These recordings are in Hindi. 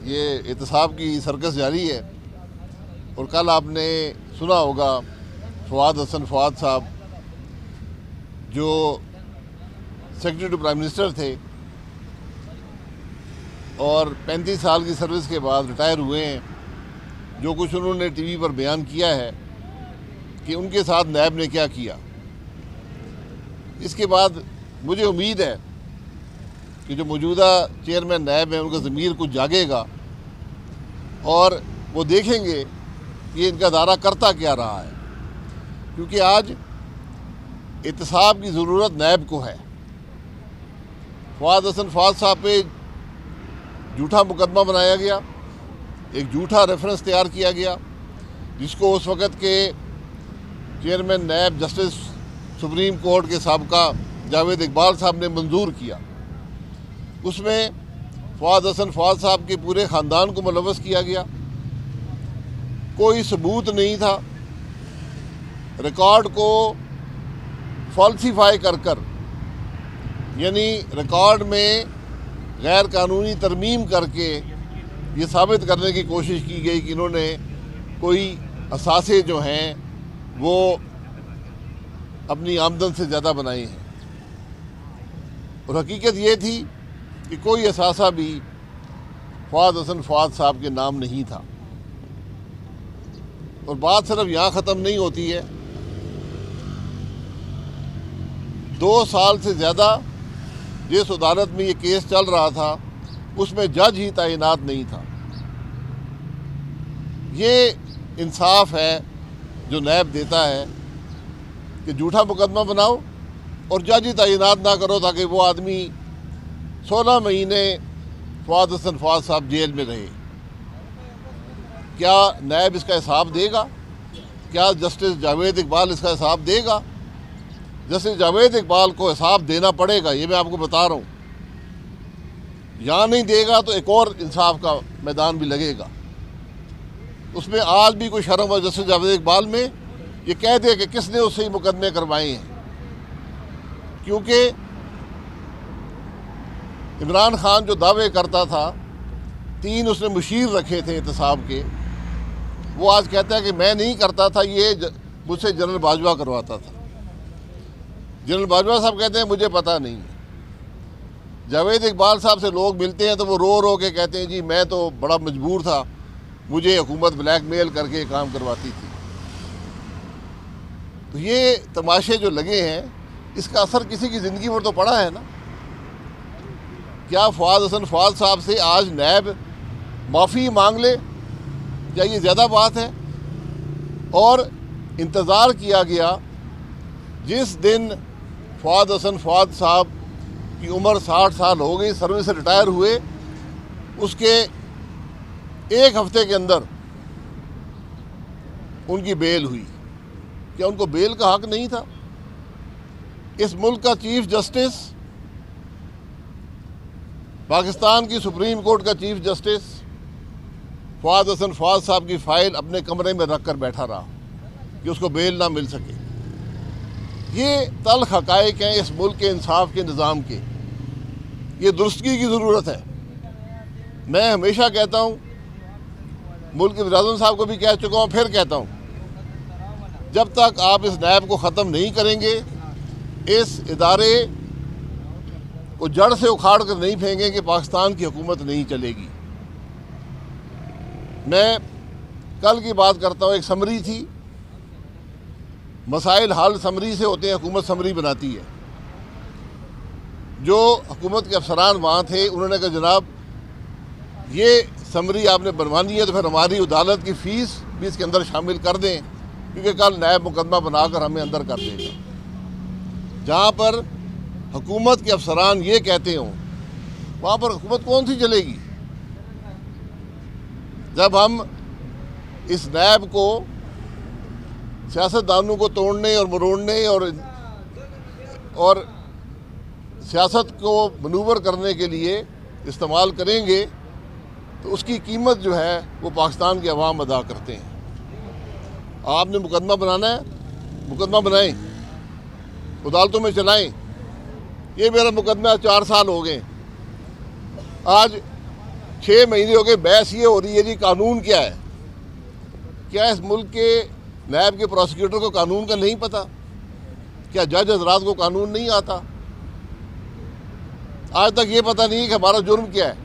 ये एहतसाब की सर्कस जारी है। और कल आपने सुना होगा फवाद हसन फवाद साहब जो सेक्रेटरी टू प्राइम मिनिस्टर थे और 35 साल की सर्विस के बाद रिटायर हुए हैं, जो कुछ उन्होंने टीवी पर बयान किया है कि उनके साथ नैब ने क्या किया। इसके बाद मुझे उम्मीद है कि जो मौजूदा चेयरमैन नैब है उनका ज़मीर कुछ जागेगा और वो देखेंगे कि इनका दायरा करता क्या रहा है, क्योंकि आज एहतसाब की ज़रूरत नैब को है। फवाद हसन फवाद साहब पे झूठा मुकदमा बनाया गया, एक झूठा रेफरेंस तैयार किया गया, जिसको उस वक़्त के चेयरमैन नैब जस्टिस सुप्रीम कोर्ट के साबका जावेद इकबाल साहब ने मंजूर किया। उसमें फवाद हसन फवाद साहब के पूरे ख़ानदान को मुलव्वस किया गया। कोई सबूत नहीं था, रिकॉर्ड को फॉल्सीफाई कर यानी रिकॉर्ड में गैर कानूनी तरमीम करके ये साबित करने की कोशिश की गई कि इन्होंने कोई असासे जो हैं वो अपनी आमदन से ज़्यादा बनाए हैं। और हकीकत ये थी कि कोई असासा भी फवाद हसन फवाद साहब के नाम नहीं था। और बात सिर्फ यहाँ ख़त्म नहीं होती है। 2 साल से ज़्यादा जिस अदालत में ये केस चल रहा था उसमें जज ही तैनात नहीं था। ये इंसाफ है जो नैब देता है कि झूठा मुकदमा बनाओ और जज ही तैनात ना करो ताकि वो आदमी 16 महीने फवाद हसन फवाद साहब जेल में रहे। क्या नैब इसका हिसाब देगा? क्या जस्टिस जावेद इकबाल इसका हिसाब देगा? जस्टिस जावेद इकबाल को हिसाब देना पड़ेगा, ये मैं आपको बता रहा हूँ। यहाँ नहीं देगा तो एक और इंसाफ का मैदान भी लगेगा। उसमें आज भी कोई शर्म और जस्टिस जावेद इकबाल में ये कह दे कि किसने उससे ही मुकदमे करवाए हैं, क्योंकि इमरान खान जो दावे करता था 3 उसने मुशीर रखे थे एहतसाब के, वो आज कहता है कि मैं नहीं करता था, ये मुझसे जनरल बाजवा करवाता था। जनरल बाजवा साहब कहते हैं मुझे पता नहीं है। जावेद इकबाल साहब से लोग मिलते हैं तो वो रो रो के कहते हैं जी मैं तो बड़ा मजबूर था, मुझे हुकूमत ब्लैकमेल करके काम करवाती थी। तो ये तमाशे जो लगे हैं इसका असर किसी की ज़िंदगी पर तो पड़ा है ना। क्या फवाद हसन फवाद साहब से आज नैब माफ़ी मांग ले, क्या ये ज़्यादा बात है? और इंतज़ार किया गया, जिस दिन फवाद हसन फवाद साहब की उम्र 60 साल हो गई, सर्विस से रिटायर हुए, उसके 1 हफ्ते के अंदर उनकी बेल हुई। क्या उनको बेल का हक नहीं था? इस मुल्क का चीफ जस्टिस, पाकिस्तान की सुप्रीम कोर्ट का चीफ जस्टिस फवाद हसन फवाद साहब की फ़ाइल अपने कमरे में रख कर बैठा रहा कि उसको बेल ना मिल सके। ये तल्ख हक़ाइक़ हैं इस मुल्क के इंसाफ के निज़ाम के। ये दुरुस्तगी की ज़रूरत है। मैं हमेशा कहता हूँ, मुल्क के वज़ीर-ए-आज़म साहब को भी कह चुका हूँ, फिर कहता हूँ, जब तक आप इस नैब को ख़त्म नहीं करेंगे, इस इदारे को जड़ से उखाड़ कर नहीं फेंकेंगे, पाकिस्तान की हुकूमत नहीं चलेगी। मैं कल की बात करता हूँ, एक समरी थी, मसाइल हल समरी से होते हैं, हुकूमत समरी बनाती है। जो हुकूमत के अफसरान वहाँ थे उन्होंने कहा जनाब ये समरी आपने बनवानी है तो फिर हमारी अदालत की फ़ीस भी इसके अंदर शामिल कर दें, क्योंकि कल नैब मुकदमा बनाकर हमें अंदर कर देगा। जहाँ पर हुकूमत के अफसरान ये कहते हों, वहाँ पर हुकूमत कौन सी चलेगी? जब हम इस नैब को सियासतदानों को तोड़ने और मरोड़ने और सियासत को मनूवर करने के लिए इस्तेमाल करेंगे तो उसकी कीमत जो है वो पाकिस्तान के अवाम अदा करते हैं। आपने मुकदमा बनाना है, मुकदमा बनाएं, अदालतों में चलाएं। ये मेरा मुकदमा 4 साल हो गए। आज 6 महीने हो गए, बहस ये हो रही है जी कानून क्या है। क्या इस मुल्क के नैब के प्रोसिक्यूटर को कानून का नहीं पता? क्या जज हजरात को कानून नहीं आता? आज तक ये पता नहीं कि हमारा जुर्म क्या है।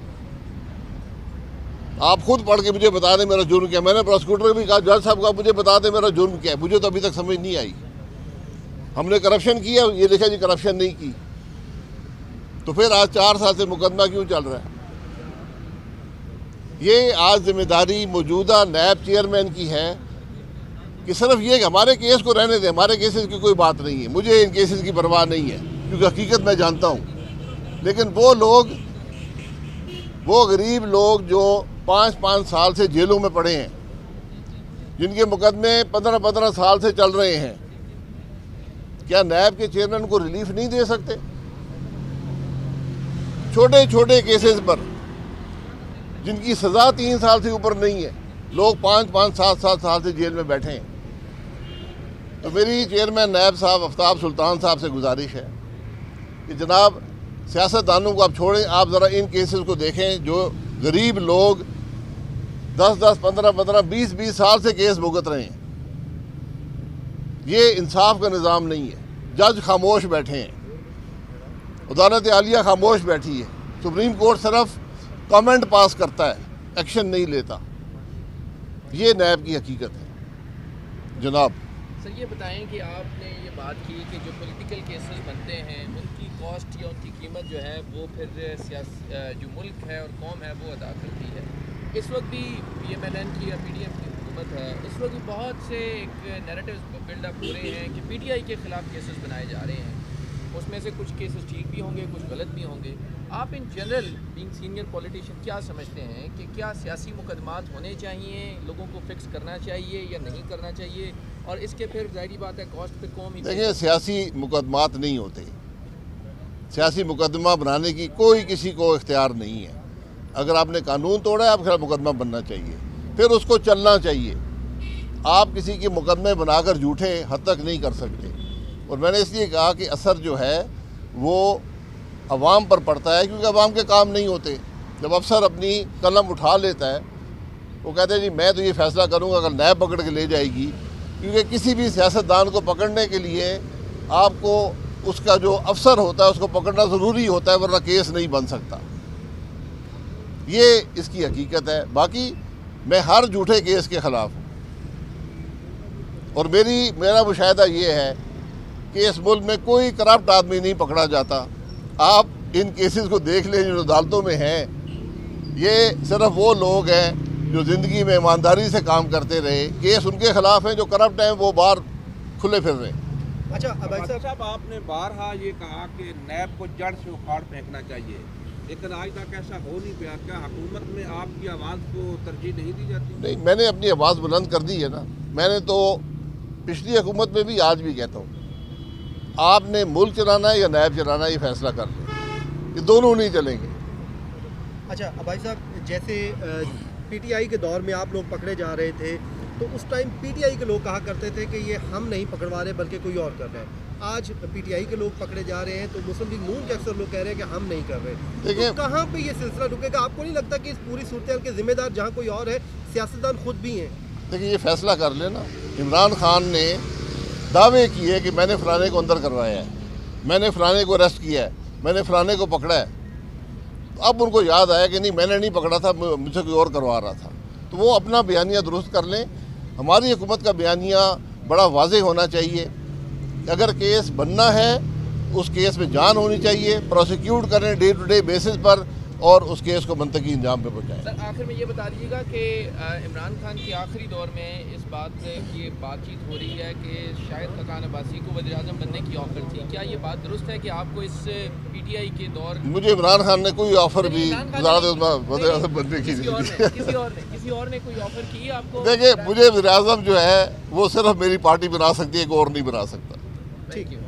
आप खुद पढ़ के मुझे बता दें मेरा जुर्म क्या है। मैंने प्रोसिक्यूटर को भी कहा, जज साहब का मुझे बता दें मेरा जुर्म क्या है। मुझे तो अभी तक समझ नहीं आई। हमने करप्शन किया, ये लिखा जी करप्शन नहीं की। तो फिर आज 4 साल से मुकदमा क्यों चल रहा है? ये आज जिम्मेदारी मौजूदा नैब चेयरमैन की है कि सिर्फ ये कि हमारे केस को रहने दें, हमारे केसेस की कोई बात नहीं है। मुझे इन केसेस की परवाह नहीं है, क्योंकि हकीकत मैं जानता हूँ। लेकिन वो लोग, वो गरीब लोग जो 5-5 साल से जेलों में पड़े हैं, जिनके मुकदमे 15-15 साल से चल रहे हैं, क्या नैब के चेयरमैन को रिलीफ नहीं दे सकते? छोटे छोटे केसेस पर जिनकी सज़ा 3 साल से ऊपर नहीं है, लोग 5-5, 7-7 साल से जेल में बैठे हैं। तो मेरी चेयरमैन नैब साहब आफ्ताब सुल्तान साहब से गुजारिश है कि जनाब सियासतदानों को आप छोड़ें, आप ज़रा इन केसेस को देखें जो गरीब लोग 10-10, 15-15, 20-20 साल से केस भुगत रहे हैं। ये इंसाफ का निज़ाम नहीं है। जज खामोश बैठे हैं, अदालत आलिया खामोश बैठी है, सुप्रीम कोर्ट सिर्फ कमेंट पास करता है, एक्शन नहीं लेता। ये नैब की हकीकत है। जनाब सर ये बताएं कि आपने ये बात की कि जो पॉलिटिकल केसेस बनते हैं उनकी कॉस्ट या उनकी कीमत जो है वो फिर जो मुल्क है और कौम है वो अदा करती है। इस वक्त भी PMLN की या PDM की हुकूमत है, इस वक्त भी बहुत से एक नैरेटिव्स बिल्डअप हो रहे हैं कि PTI के ख़िलाफ़ केसेस बनाए जा रहे हैं। उसमें से कुछ केसेस ठीक भी होंगे, कुछ गलत भी होंगे। आप in general being senior politician क्या समझते हैं कि क्या सियासी मुकदमात होने चाहिए, लोगों को फिक्स करना चाहिए या नहीं करना चाहिए? और इसके फिर ज़ाहिर बात है कॉस्ट पे कौम ही। देखिए, सियासी मुकदमात नहीं होते। सियासी मुकदमा बनाने की कोई किसी को इख्तियार नहीं है। अगर आपने कानून तोड़ा है, आपके खिलाफ मुकदमा बनना चाहिए, फिर उसको चलना चाहिए। आप किसी के मुकदमे बनाकर झूठे हद तक नहीं कर सकते। और मैंने इसलिए कहा कि असर जो है वो अवाम पर पड़ता है, क्योंकि अवाम के काम नहीं होते। जब अफसर अपनी कलम उठा लेता है, वो कहते हैं जी मैं तो ये फ़ैसला करूँगा, अगर नैब पकड़ के ले जाएगी। क्योंकि किसी भी सियासतदान को पकड़ने के लिए आपको उसका जो अफसर होता है उसको पकड़ना ज़रूरी होता है, वरना केस नहीं बन सकता। ये इसकी हकीकत है। बाकी मैं हर झूठे केस के ख़िलाफ़ हूँ, और मेरा मुशाहिदा ये है कि इस मुल्क में कोई करप्ट आदमी नहीं पकड़ा जाता। आप इन केसेस को देख लें जो अदालतों में हैं। ये सिर्फ वो लोग हैं जो ज़िंदगी में ईमानदारी से काम करते रहे। केस उनके खिलाफ हैं जो करप्ट हैं, वो बाहर खुले फिर रहे हैं। अच्छा अबाई साहब, आपने बारहा ये कहा कि नैब को जड़ से उखाड़ फेंकना चाहिए, लेकिन आज तक ऐसा हो नहीं पाया। क्या हुकूमत में आपकी आवाज़ को तरजीह नहीं दी जाती? नहीं, मैंने अपनी आवाज़ बुलंद कर दी है ना। मैंने तो पिछली हुकूमत में भी, आज भी कहता हूँ, आपने मुल्क चलाना है या नैब चलाना है, ये फैसला कर लें। ये दोनों नहीं चलेंगे। अच्छा अबाई साहब, जैसे PTI के दौर में आप लोग पकड़े जा रहे थे तो उस टाइम PTI के लोग कहा करते थे कि ये हम नहीं पकड़वा रहे बल्कि कोई और कर रहे हैं। आज PTI के लोग पकड़े जा रहे हैं तो मुस्लिम लीग नून के अक्सर लोग कह रहे हैं कि हम नहीं कर रहे। तो कहाँ पे ये सिलसिला रुकेगा? आपको नहीं लगता कि इस पूरी सूरत के जिम्मेदार जहाँ कोई और है, सियासतदान खुद भी हैं? देखिए, ये फैसला कर लेना। इमरान खान ने दावे किए कि मैंने फलाने को अंदर करवाया है, मैंने फलाने को अरेस्ट किया है, मैंने फलाने को पकड़ा है। तो अब उनको याद आया कि नहीं, मैंने नहीं पकड़ा था, मुझसे कोई और करवा रहा था। तो वो अपना बयानिया दुरुस्त कर लें। हमारी हुकूमत का बयानिया बड़ा वाज़ेह होना चाहिए। अगर केस बनना है, उस केस में जान होनी चाहिए, प्रोसिक्यूट करें डे टू डे बेसिस पर, और उस केस को मंतकी इंजाम पे पहुँचाएं। सर आखिर में ये बता दीजिएगा कि इमरान खान के आखिरी दौर में इस बात की बातचीत हो रही है कि शायद खकान अब्बासी को वज़ीर-ए-आज़म बनने की ऑफ़र थी। क्या ये बात दुरुस्त है कि आपको इस PTI के दौर? मुझे इमरान खान ने कोई ऑफ़र भी वज़ीर-ए-आज़म बनने की नहीं दी। किसी और ने कोई ऑफ़र की आपको? देखिए, मुझे वज़ीर-ए-आज़म जो है वो सिर्फ मेरी पार्टी बना सकती है, कोई और नहीं बना सकता। Thank you.